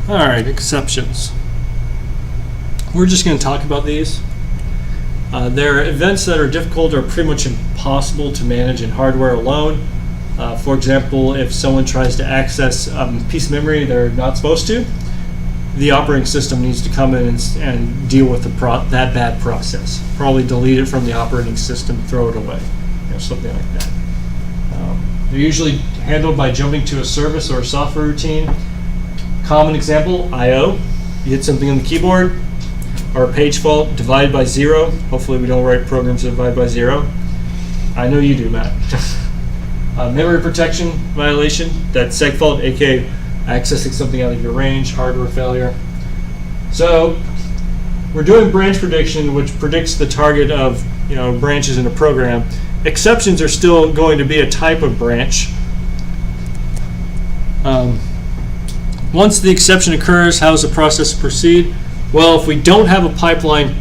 All right, exceptions. We're just going to talk about these. There are events that are difficult or pretty much impossible to manage in hardware alone. For example, if someone tries to access a piece of memory they're not supposed to, the operating system needs to come in and deal with that bad process. Probably delete it from the operating system, throw it away, something like that. They're usually handled by jumping to a service or a software routine. Common example, I/O. You hit something on the keyboard, or a page fault, divide by 0. Hopefully we don't write programs that divide by 0. I know you do, Matt. Memory protection violation, that's seg fault, aka accessing something out of your range, hardware failure. So we're doing branch prediction, which predicts the target of branches in a program. Exceptions are still going to be a type of branch. Once the exception occurs, how does the process proceed? Well, if we don't have a pipeline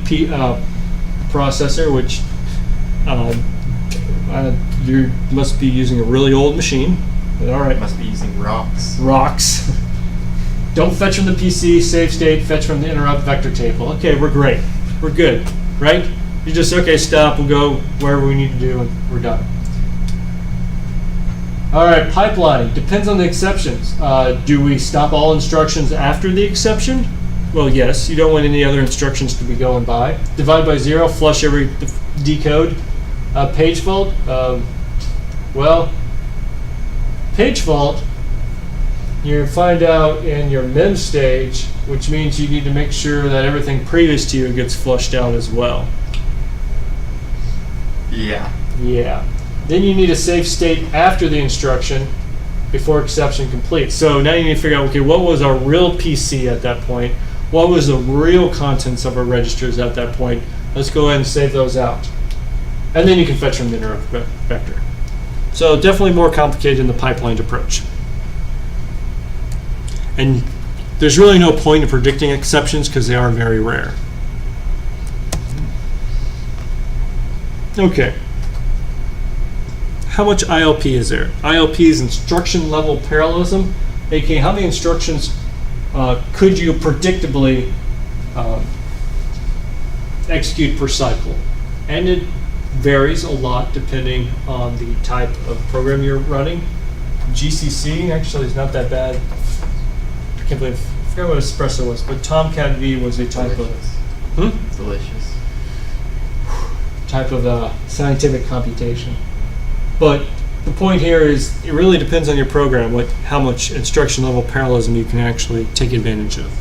processor, which you must be using a really old machine. But all right. Must be using rocks. Rocks. Don't fetch from the PC, save state, fetch from the interrupt vector table. Okay, we're great. We're good, right? You just, okay, stop, we'll go wherever we need to do, and we're done. All right, pipeline. Depends on the exceptions. Do we stop all instructions after the exception? Well, yes. You don't want any other instructions to be going by. Divide by 0, flush every decode. Page fault. Well, page fault, you find out in your mem stage, which means you need to make sure that everything previous to you gets flushed out as well. Yeah. Yeah. Then you need a save state after the instruction before exception completes. So now you need to figure out, okay, what was our real PC at that point? What was the real contents of our registers at that point? Let's go ahead and save those out. And then you can fetch from the interrupt vector. So definitely more complicated in the pipelined approach. And there's really no point in predicting exceptions because they are very rare. Okay. How much ILP is there? ILP is instruction level parallelism, aka how many instructions could you predictably execute per cycle? And it varies a lot depending on the type of program you're running. GCC actually is not that bad. I can't believe, I forgot what espresso was, but Tomcat V was a type of delicious type of scientific computation. But the point here is it really depends on your program, how much instruction level parallelism you can actually take advantage of.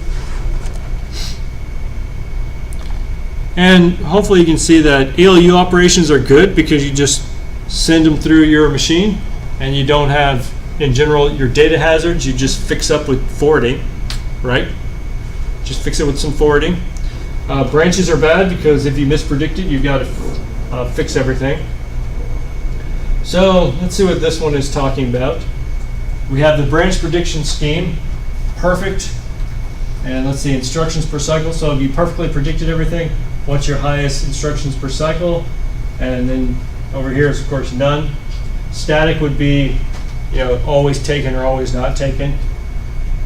And hopefully you can see that ALU operations are good because you just send them through your machine and you don't have, in general, your data hazards. You just fix up with forwarding, right? Just fix it with some forwarding. Branches are bad because if you mispredict it, you've got to fix everything. So let's see what this one is talking about. We have the branch prediction scheme, perfect. And let's see, instructions per cycle. So if you perfectly predicted everything, what's your highest instructions per cycle? And then over here is, of course, none. Static would be, always taken or always not taken.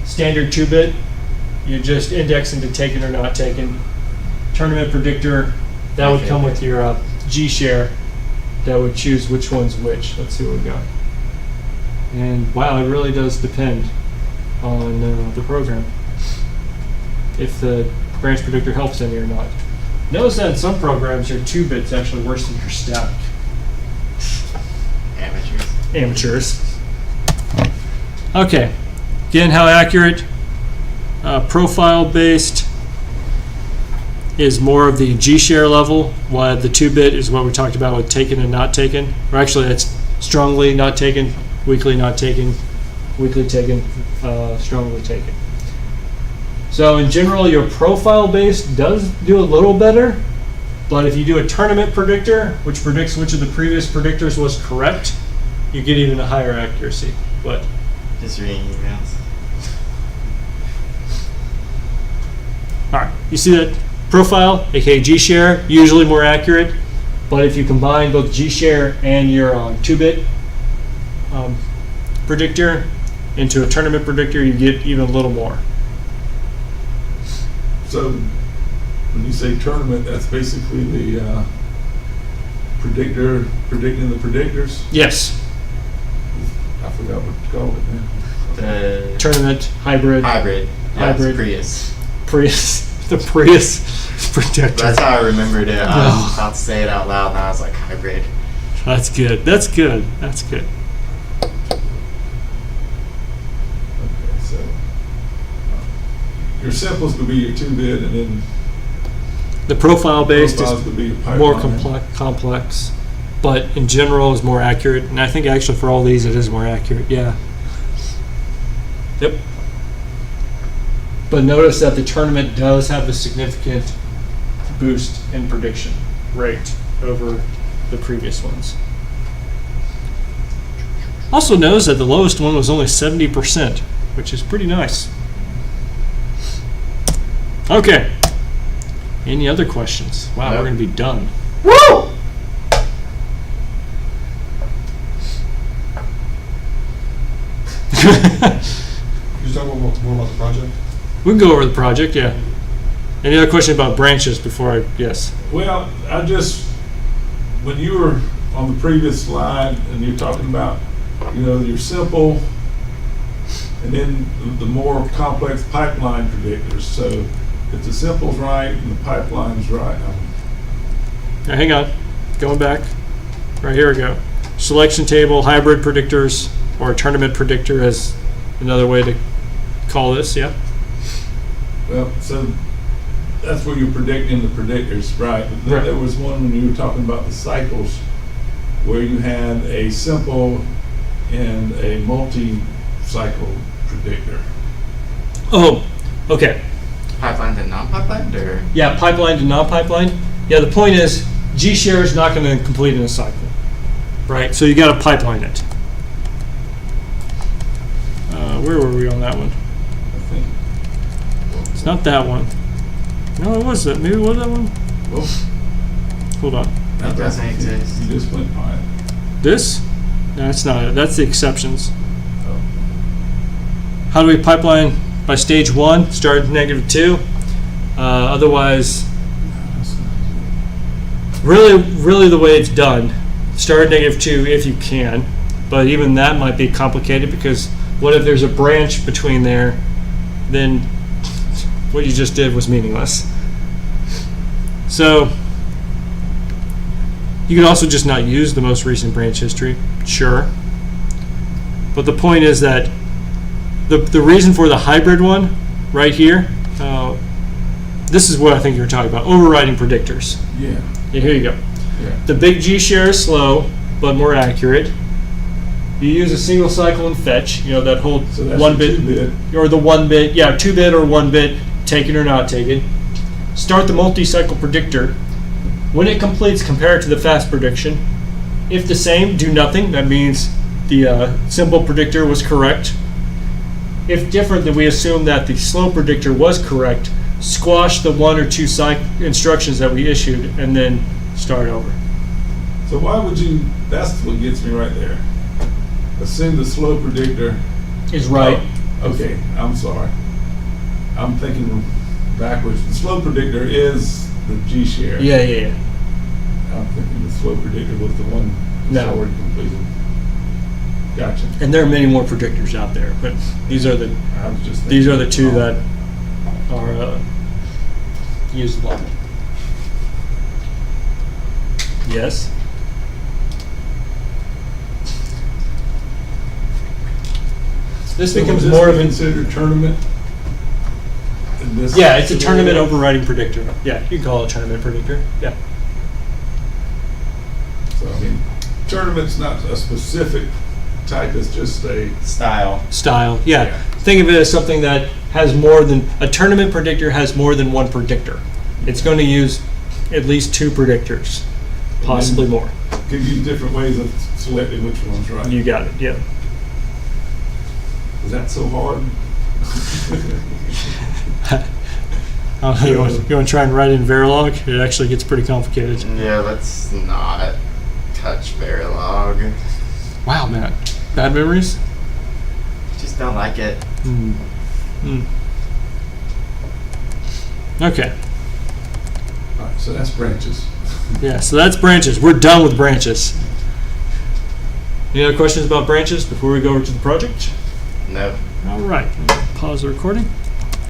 Standard 2-bit, you just index into taken or not taken. Tournament predictor, that would come with your G-share. That would choose which one's which. Let's see what we got. And wow, it really does depend on the program, if the branch predictor helps any or not. Notice that in some programs, your 2-bit's actually worse than your static. Amateurs. Okay. Again, how accurate? Profile-based is more of the G-share level, while the 2-bit is what we talked about with taken and not taken. Or actually, that's strongly not taken, weakly not taken, weakly taken, strongly taken. So in general, your profile-based does do a little better, but if you do a tournament predictor, which predicts which of the previous predictors was correct, you get even a higher accuracy. But just reading emails. All right, you see that profile, aka G-share, usually more accurate, but if you combine both G-share and your 2-bit predictor into a tournament predictor, you get even a little more. So when you say tournament, that's basically the predicting the predictors? Yes. I forgot what to call it now. The Tournament, hybrid, hybrid. Yeah, Hybrid. It's Prius. Prius, the Prius predictor. That's how I remembered it. I Oh. was about to say it out loud, and I was like, hybrid. That's good. That's good. That's good. Okay, so your simples could be your 2-bit, and then The profile based profiles is could be your pipeline. more complex, but in general is more accurate. And I think actually for all these it is more accurate. Yeah. Yep. But notice that the tournament does have a significant boost in prediction rate over the previous ones. Also notice that the lowest one was only 70%, which is pretty nice. Okay. Any other questions? Wow, Nope. we're going to be done. Woo! You talk more about the project? We can go over the project, yeah. Any other question about branches before I guess? Well, when you were on the previous slide and you're talking about, your simple and then the more complex pipeline predictors. So if the simple's right and the pipeline's right, Now, hang on. Going back. Right, here we go. Selection table, hybrid predictors, or a tournament predictor is another way to call this, yeah? well, so that's where you're predicting the predictors, right? But then Right. there was one when you were talking about the cycles where you had a simple and a multi-cycle predictor. Oh, okay. Pipeline to non-pipeline, or Yeah, pipeline to non-pipeline. Yeah, the point is G-share is not going to complete in a cycle, right? So you got to pipeline it. Where were we on that one? I think. It's not that one. No, it was that. Maybe it was that one? Well, Hold on. it doesn't exist. you just went by it. This? No, that's not it. That's the exceptions. Oh. How do we pipeline? By stage 1, start at -2. Otherwise, really the way it's done, start at -2 if you can, but even that might be complicated because what if there's a branch between there, then what you just did was meaningless. So you could also just not use the most recent branch history, sure. But the point is that the reason for the hybrid one right here, this is what I think you were talking about, overriding predictors. Yeah. Yeah, here you go. Yeah. The big G share is slow, but more accurate. You use a single cycle and fetch, that whole So that's 1-bit, 2-bit. or the 1-bit, 2-bit or 1-bit, taken or not taken. Start the multi-cycle predictor. When it completes, compare it to the fast prediction. If the same, do nothing. That means the simple predictor was correct. If different, then we assume that the slow predictor was correct. Squash the 1 or 2 instructions that we issued, and then start over. So why would you, that's what gets me right there. Assume the slow predictor. Is right. Oh, okay, I'm sorry. I'm thinking backwards. The slow predictor is the G share. Yeah. I'm thinking the slow predictor was the one that's No. already completed. Gotcha. And there are many more predictors out there, but these are the I was just these thinking, are the two oh, that are used a lot. Yes. This so becomes would this more be of an considered tournament. In this yeah. It's a scenario? tournament overriding predictor. Yeah, you can call it a tournament predictor. Yeah. So I mean, tournament's not a specific type. It's just a Style. Style. Yeah. Yeah. Think of it as something that has more than a tournament predictor has more than one predictor. It's going to use at least 2 predictors, possibly more. could use different ways of selecting which one's right. You got it. Yeah. Is that so hard? You want to try and write in Verilog? It actually gets pretty complicated. Yeah, let's not touch Verilog. Wow, man. Bad memories? Just don't like it. Okay. All right, so that's branches. Yeah, so that's branches. We're done with branches. Any other questions about branches before we go over to the project? No. All right. Pause the recording.